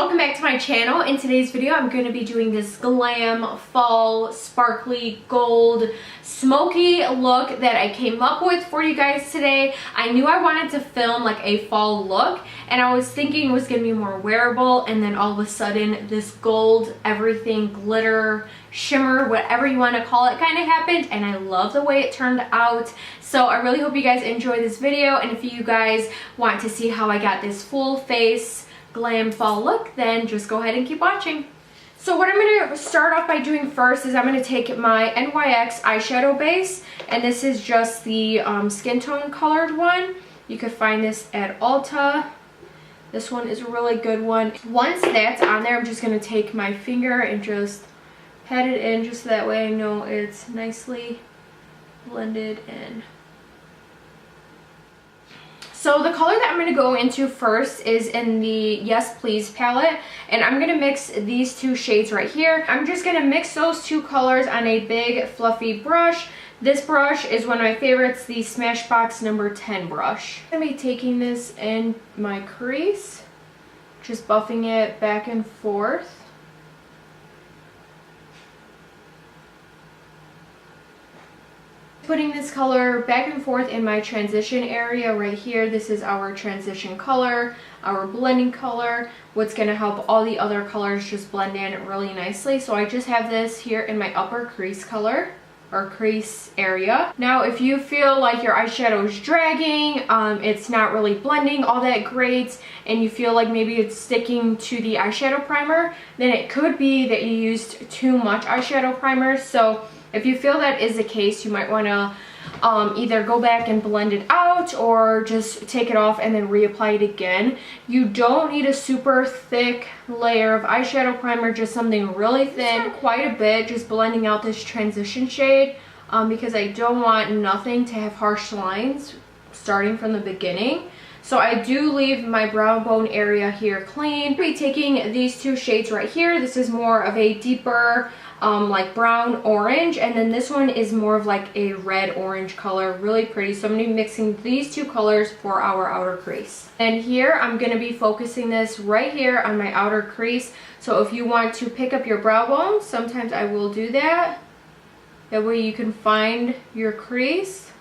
welcome back to my channel. In today's video I'm going to be doing this glam fall sparkly gold smoky look that I came up with for you guys today. I knew I wanted to film like a fall look and I was thinking it was going to be more wearable, and then all of a sudden this gold everything glitter shimmer, whatever you want to call it, kind of happened, and I love the way it turned out. So I really hope you guys enjoy this video, and if you guys want to see how I got this full face glam fall look, then just go ahead and keep watching. So what I'm going to start off by doing first is I'm going to take my NYX eyeshadow base, and this is just the skin tone colored one. You could find this at Ulta. This one is a really good one. Once that's on there, I'm just going to take my finger and just pat it in, just so that way I know it's nicely blended in. So the color that I'm going to go into first is in the Yes Please palette, and I'm going to mix these two shades right here. I'm just going to mix those two colors on a big fluffy brush. This brush is one of my favorites, the Smashbox number 10 brush. I'm going to be taking this in my crease, just buffing it back and forth. Putting this color back and forth in my transition area right here. This is our transition color, our blending color, what's going to help all the other colors just blend in really nicely. So I just have this here in my upper crease color or crease area. Now if you feel like your eyeshadow is dragging, it's not really blending all that great, and you feel like maybe it's sticking to the eyeshadow primer, then it could be that you used too much eyeshadow primer. So if you feel that is the case, you might want to either go back and blend it out or just take it off and then reapply it again. You don't need a super thick layer of eyeshadow primer, just something really thin, quite a bit, just blending out this transition shade because I don't want nothing to have harsh lines starting from the beginning. So I do leave my brow bone area here clean. I'll be taking these two shades right here. This is more of a deeper like brown orange, and then this one is more of like a red orange color, really pretty. So I'm going to be mixing these two colors for our outer crease. And here I'm going to be focusing this right here on my outer crease. So if you want to pick up your brow bone, sometimes I will do that. That way you can find your crease.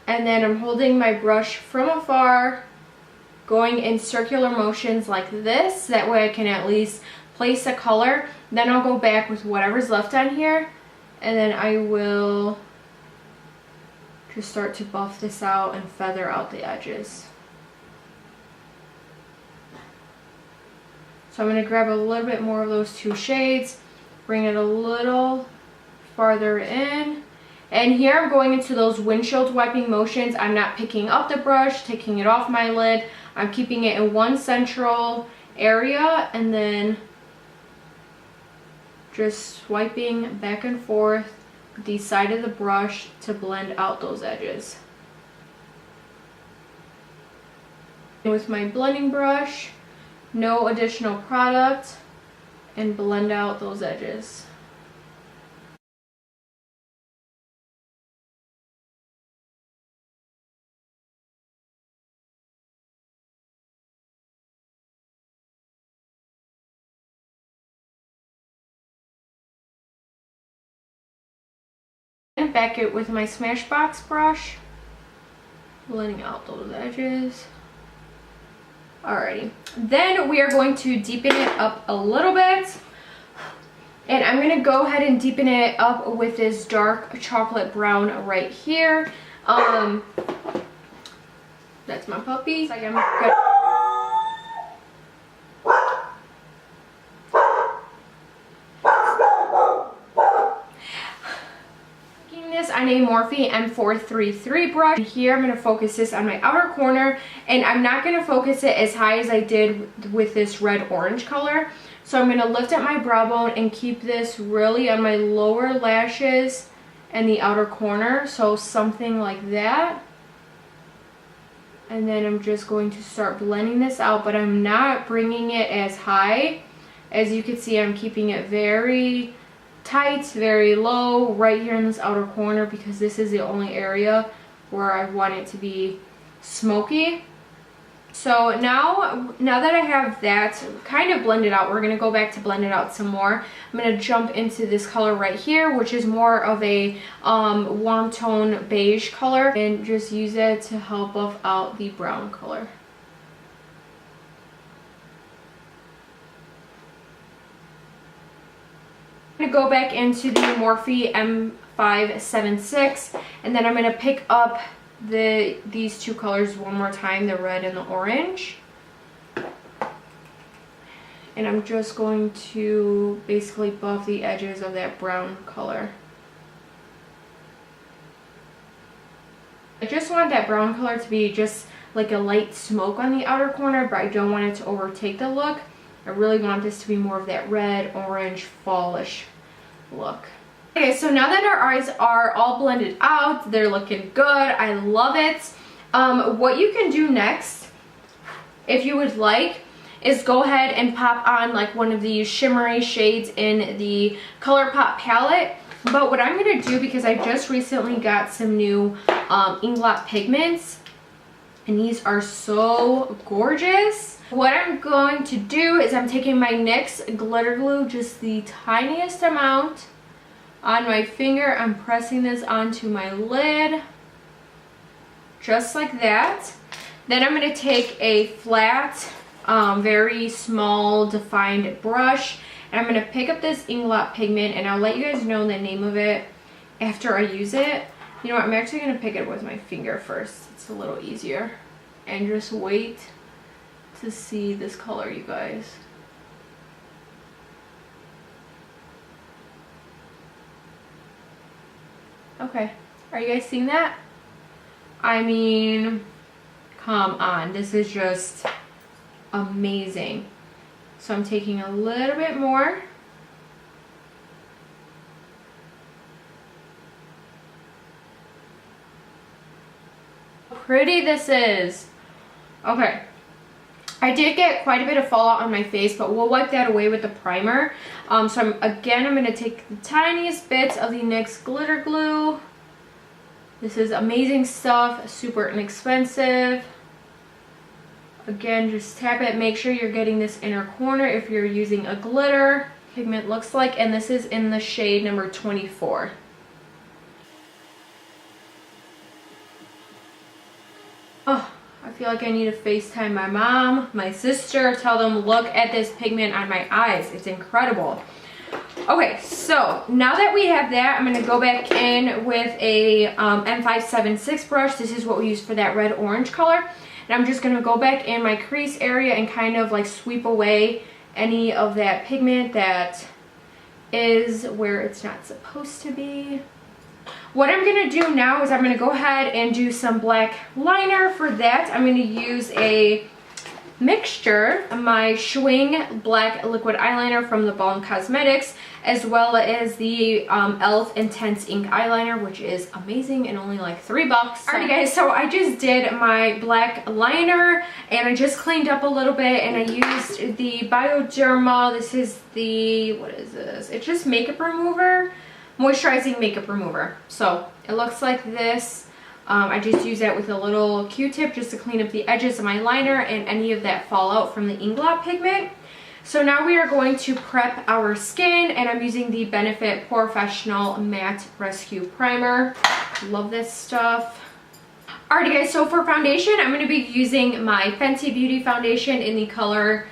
And then I'm holding my brush from afar, going in circular motions like this. That way I can at least place a color. Then I'll go back with whatever's left on here, and then I will just start to buff this out and feather out the edges. So I'm going to grab a little bit more of those two shades, bring it a little farther in. And here I'm going into those windshield wiping motions. I'm not picking up the brush, taking it off my lid. I'm keeping it in one central area and then just swiping back and forth the side of the brush to blend out those edges. With my blending brush, no additional product, and blend out those edges. And back it with my Smashbox brush, blending out those edges. Alrighty, then we are going to deepen it up a little bit, and I'm going to go ahead and deepen it up with this dark chocolate brown right here. That's my puppy. Like I'm good. On a Morphe M433 brush. Here I'm going to focus this on my outer corner, and I'm not going to focus it as high as I did with this red orange color. So I'm going to lift up my brow bone and keep this really on my lower lashes and the outer corner, so something like that. And then I'm just going to start blending this out, but I'm not bringing it as high. As you can see, I'm keeping it very tight, very low right here in this outer corner, because this is the only area where I want it to be smoky. So now that I have that kind of blended out, we're going to go back to blend it out some more. I'm going to jump into this color right here, which is more of a warm tone beige color, and just use it to help buff out the brown color. I'm going to go back into the Morphe M576, and then I'm going to pick up these two colors one more time, the red and the orange, and I'm just going to basically buff the edges of that brown color. I just want that brown color to be just like a light smoke on the outer corner, but I don't want it to overtake the look. I really want this to be more of that red, orange, fallish look. Okay, so now that our eyes are all blended out, they're looking good. I love it. What you can do next, if you would like, is go ahead and pop on like one of these shimmery shades in the ColourPop palette. But what I'm going to do, because I just recently got some new Inglot pigments, and these are so gorgeous. What I'm going to do is I'm taking my NYX glitter glue, just the tiniest amount, on my finger. I'm pressing this onto my lid, just like that. Then I'm going to take a flat, very small defined brush, and I'm going to pick up this Inglot pigment, and I'll let you guys know the name of it after I use it. You know what, I'm actually going to pick it with my finger first. It's a little easier. And just wait to see this color, you guys. Okay, are you guys seeing that? I mean, come on, this is just amazing. So I'm taking a little bit more. How pretty this is. Okay, I did get quite a bit of fallout on my face, but we'll wipe that away with the primer. So I'm going to take the tiniest bits of the NYX glitter glue. This is amazing stuff, super inexpensive. Again, just tap it. Make sure you're getting this inner corner if you're using a glitter pigment looks like, and this is in the shade number 24. Oh, I feel like I need to FaceTime my mom, my sister, tell them, look at this pigment on my eyes. It's incredible. Okay, so now that we have that, I'm going to go back in with a M576 brush. This is what we use for that red-orange color. And I'm just going to go back in my crease area and kind of like sweep away any of that pigment that is where it's not supposed to be. What I'm going to do now is I'm going to go ahead and do some black liner. For that, I'm going to use a mixture, my Schwing black liquid eyeliner from the Balm Cosmetics, as well as the e.l.f. Intense Ink eyeliner, which is amazing and only like $3. Alrighty guys, so I just did my black liner and I just cleaned up a little bit, and I used the Bioderma. This is the, what is this? It's just makeup remover, moisturizing makeup remover. So it looks like this. I just use that with a little Q-tip just to clean up the edges of my liner and any of that fallout from the Inglot pigment. So now we are going to prep our skin, and I'm using the Benefit Professional Matte Rescue Primer. Love this stuff. Alrighty guys, so for foundation, I'm going to be using my Fenty Beauty foundation in the color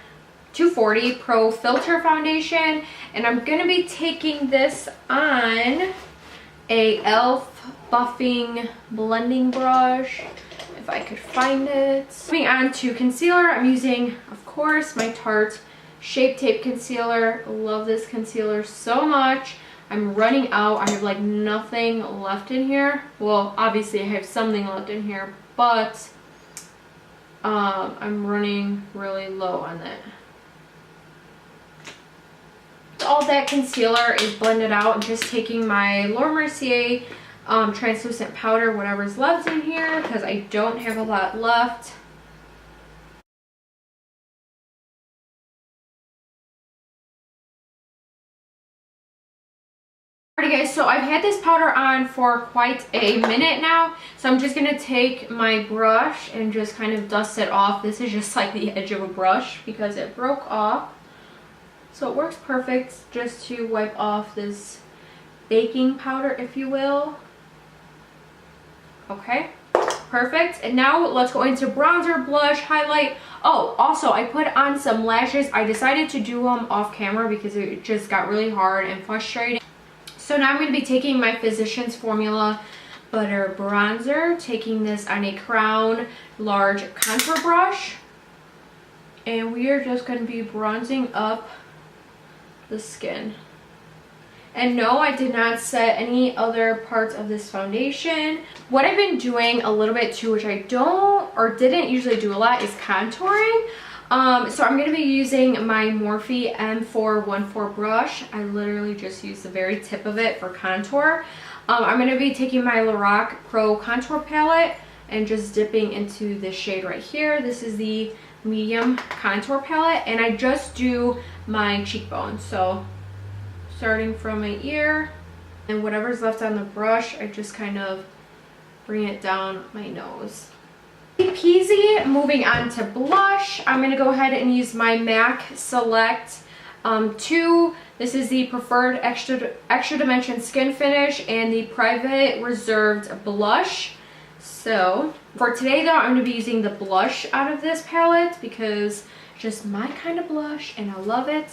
240 Pro Filter Foundation, and I'm going to be taking this on a e.l.f. buffing blending brush, if I could find it. Moving on to concealer, I'm using, of course, my Tarte Shape Tape Concealer. Love this concealer so much. I'm running out. I have like nothing left in here. Well, obviously I have something left in here, but I'm running really low on that. All that concealer is blended out. I'm just taking my Laura Mercier translucent powder, whatever's left in here, because I don't have a lot left. Alright guys, so I've had this powder on for quite a minute now, so I'm just going to take my brush and just kind of dust it off. This is just like the edge of a brush because it broke off. So it works perfect just to wipe off this baking powder, if you will. Okay, perfect. And now let's go into bronzer, blush, highlight. Oh, also I put on some lashes. I decided to do them off camera because it just got really hard and frustrating. So now I'm going to be taking my Physicians Formula Butter Bronzer, taking this on a Crown large contour brush. And we are just going to be bronzing up the skin. And no, I did not set any other parts of this foundation. What I've been doing a little bit too, which I don't or didn't usually do a lot, is contouring. So I'm going to be using my Morphe M414 brush. I literally just use the very tip of it for contour. I'm going to be taking my Lorac Pro Contour Palette and just dipping into this shade right here. This is the medium contour palette, and I just do my cheekbones. So starting from my ear, and whatever's left on the brush, I just kind of bring it down my nose. Peasy. Moving on to blush, I'm going to go ahead and use my MAC Select 2. This is the Preferred Extra Dimension Skin Finish and the Private Reserved Blush. So for today though, I'm going to be using the blush out of this palette because just my kind of blush and I love it.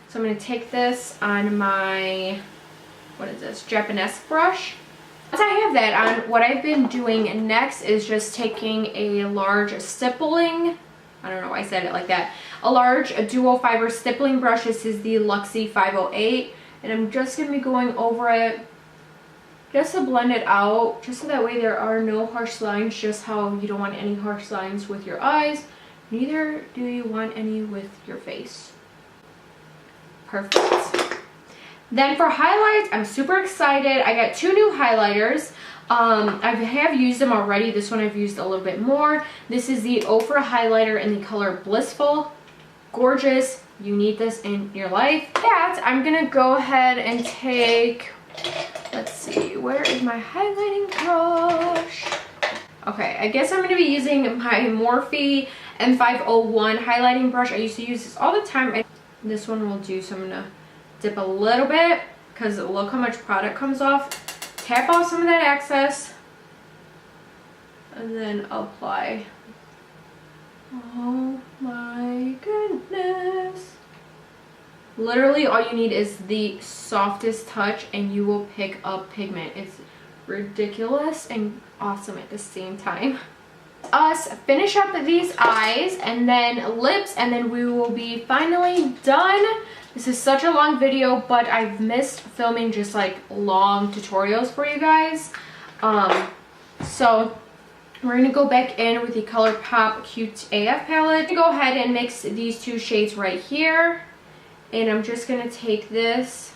So I'm going to take this on my, what is this, Japanese brush. Once I have that on, what I've been doing next is just taking a large stippling, I don't know why I said it like that, a large dual fiber stippling brush. This is the Luxie 508, and I'm just going to be going over it just to blend it out, just so that way there are no harsh lines, just how you don't want any harsh lines with your eyes, neither do you want any with your face. Perfect. Then for highlights, I'm super excited. I got 2 new highlighters. I have used them already. This one I've used a little bit more. This is the Ofra highlighter in the color Blissful. Gorgeous. You need this in your life. That I'm going to go ahead and take, let's see, where is my highlighting brush? Okay, I guess I'm going to be using my Morphe M501 highlighting brush. I used to use this all the time. And this one will do, so I'm going to dip a little bit because look how much product comes off. Tap off some of that excess and then apply. Oh my goodness. Literally all you need is the softest touch and you will pick up pigment. It's ridiculous and awesome at the same time. Us finish up these eyes and then lips, and then we will be finally done. This is such a long video, but I've missed filming just like long tutorials for you guys. So we're going to go back in with the ColourPop Cute AF palette. I'm going to go ahead and mix these 2 shades right here. And I'm just going to take this,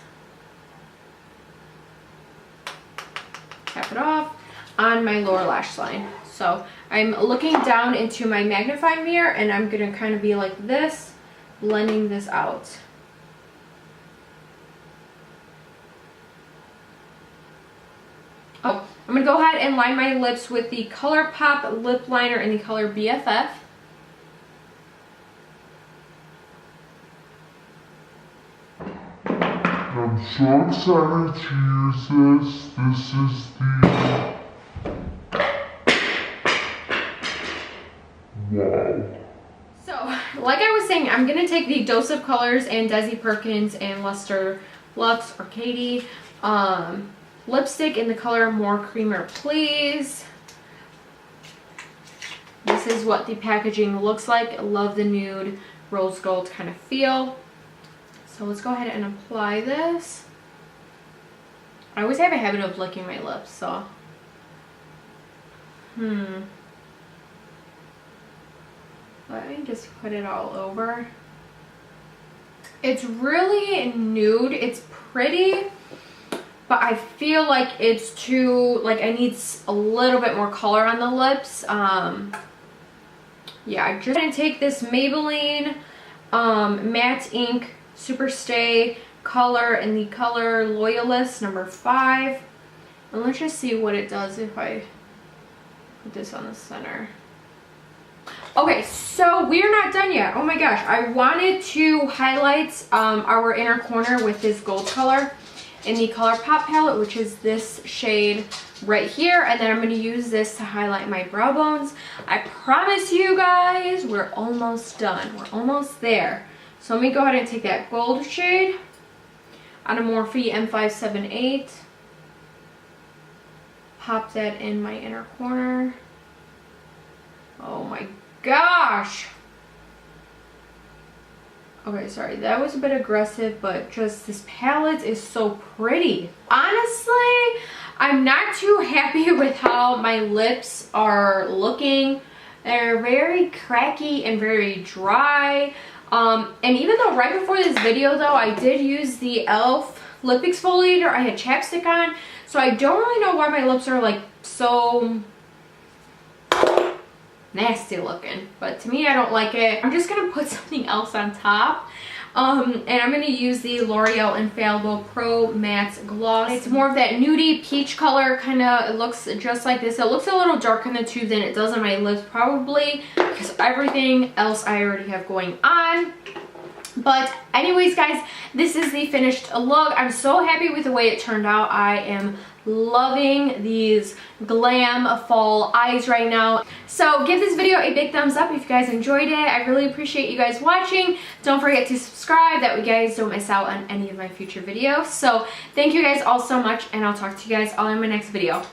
tap it off on my lower lash line. So I'm looking down into my magnifying mirror and I'm going to kind of be like this, blending this out. Oh, I'm going to go ahead and line my lips with the ColourPop lip liner in the color BFF. I'm so excited to use this. This is the... Wow. So, like I was saying, I'm going to take the Dose of Colors and Desi Perkins and Luster Lux or Katie lipstick in the color More Creamer Please. This is what the packaging looks like. I love the nude rose gold kind of feel. So let's go ahead and apply this. I always have a habit of licking my lips, so. Let me just put it all over. It's really nude. It's pretty, but I feel like it's too, like I need a little bit more color on the lips. Yeah, I'm just gonna take this Maybelline Matte Ink Super Stay color in the color Loyalist number 5. And let's just see what it does if I put this on the center. Okay, so we're not done yet. Oh my gosh, I wanted to highlight our inner corner with this gold color in the ColourPop palette, which is this shade right here. And then I'm going to use this to highlight my brow bones. I promise you guys, we're almost done. We're almost there. So let me go ahead and take that gold shade on a Morphe M578. Pop that in my inner corner. Oh my gosh. Okay, sorry, that was a bit aggressive, but just this palette is so pretty. Honestly, I'm not too happy with how my lips are looking. They're very cracky and very dry. And even though right before this video though, I did use the e.l.f. lip exfoliator, I had chapstick on, so I don't really know why my lips are like so nasty looking, but to me I don't like it. I'm just gonna put something else on top, and I'm gonna use the L'Oreal Infallible Pro Matte Gloss. It's more of that nudie peach color, kind of. It looks just like this. It looks a little darker in the tube than it does on my lips, probably because everything else I already have going on. But anyways guys, this is the finished look. I'm so happy with the way it turned out. I am loving these Glam fall eyes right now. So give this video a big thumbs up if you guys enjoyed it. I really appreciate you guys watching. Don't forget to subscribe, that way you guys don't miss out on any of my future videos. So thank you guys all so much, and I'll talk to you guys all in my next video.